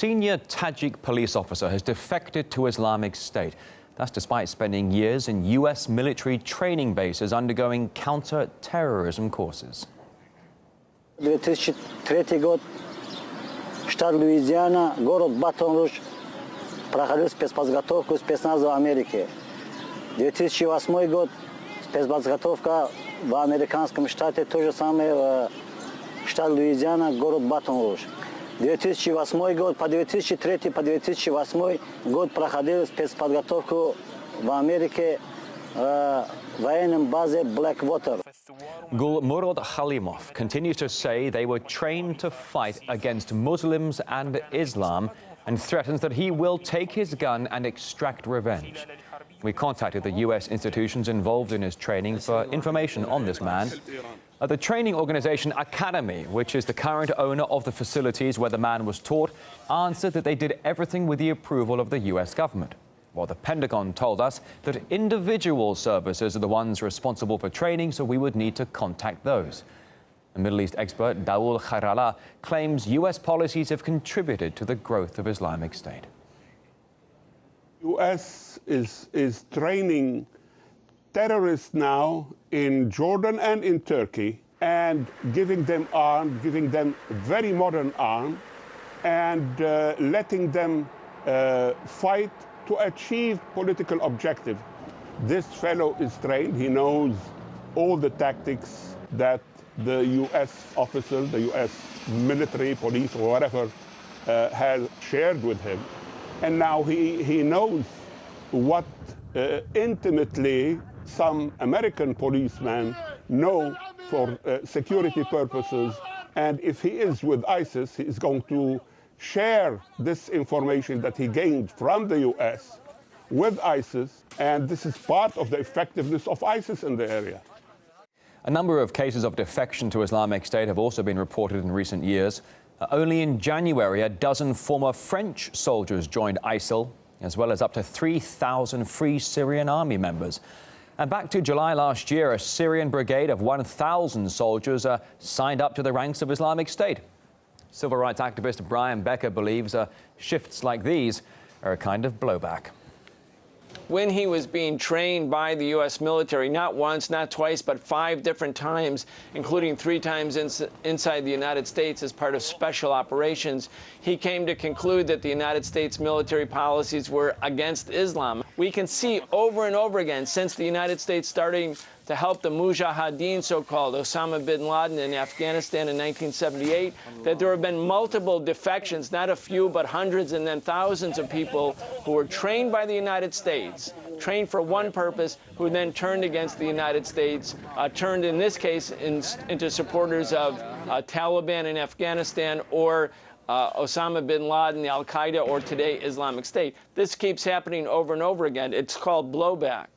senior Tajik police officer has defected to Islamic State. That's despite spending years in U.S. military training bases undergoing counter-terrorism courses. 2003 год, штат Луизиана, город Батон-Руж, проходил спецподготовку спецназа Америки. 2008 год, спецподготовка в американском штате, то же самое, штат Луизиана, город Батон-Руж. 2008 год, по 2003 по 2008 год проходил спецподготовку в Америке, военной базе Blackwater. Gul Murad Khalimov continues to say they were trained to fight against Muslims and Islam and threatens that he will take his gun and extract revenge. We contacted the U.S. institutions involved in his training for information on this man. The training organization Academy, which is the current owner of the facilities where the man was taught, answered that they did everything with the approval of the U.S. government. While the Pentagon told us that individual services are the ones responsible for training, so we would need to contact those. The Middle East expert Dawoul Khairallah claims U.S. policies have contributed to the growth of Islamic State. U.S. is training terrorists now in Jordan and in Turkey and giving them arms, giving them very modern arms, and letting them fight to achieve political objectives. This fellow is trained. He knows all the tactics that the U.S. officer, the U.S. military, police, or whatever, has shared with him. And now he knows what intimately some American policemen know for security purposes. And if he is with ISIS, he is going to share this information that he gained from the U.S. with ISIS, and this is part of the effectiveness of ISIS in the area. A number of cases of defection to Islamic State have also been reported in recent years. Only in January, a dozen former French soldiers joined ISIL, as well as up to 3,000 Free Syrian Army members. And back to July last year, a Syrian brigade of 1,000 soldiers signed up to the ranks of Islamic State. Civil rights activist Brian Becker believes shifts like these are a kind of blowback. When he was being trained by the U.S. military, not once, not twice, but 5 different times, including 3 times inside the United States as part of special operations, he came to conclude that the United States military policies were against Islam. We can see over and over again, since the United States starting to help the Mujahideen, so-called Osama bin Laden in Afghanistan in 1978, that there have been multiple defections, not a few, but hundreds and then thousands of people who were trained by the United States, trained for one purpose, who then turned against the United States, turned in this case into supporters of Taliban in Afghanistan or Osama bin Laden, Al-Qaeda, or today Islamic State. This keeps happening over and over again. It's called blowback.